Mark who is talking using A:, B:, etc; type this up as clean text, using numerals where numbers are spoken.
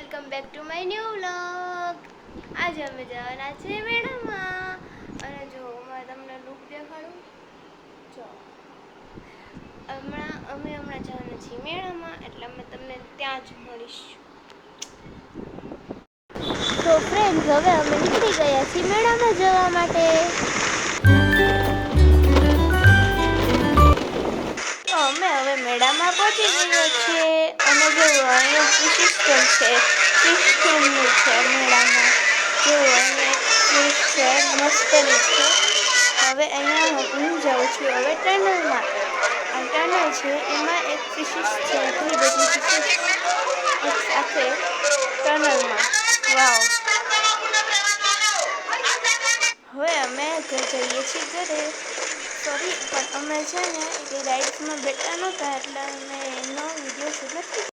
A: Welcome back to my new vlog. આજે અમે જવાના છે મેળામાં અને જો હું તમને લુક દેખાડું. જો અમે હમણાં જવાના છીએ મેળામાં, એટલે અમે તમને ત્યાં જ મળીશું. તો ફ્રેન્ડ્સ, હવે અમે નીકળી ગયા છીએ મેળામાં જવા માટે. તો અમે હવે મેળામાં પહોંચી ગયા છીએ અને જો અહીંયા સિસ્ટમ છે, સિસ્ટમનું છે મેળામાં. જો અહીંયા એક ફિશ છે, મસ્તની છે. હવે અહીંયા હું જાઉં છું હવે ટનલમાં. આ ટનલ છે, એમાં એક ફિશિસ છે, ઘણી બધી ફિશિસ એક સાથે ટનલમાં. વાવ! હવે અમે જઈએ છીએ ઘરે. સોરી, પણ અમે છે ને એ રાઇડ્સમાં બેઠા નહોતા, એટલે અમે એનો વિડીયો શૂટ નથી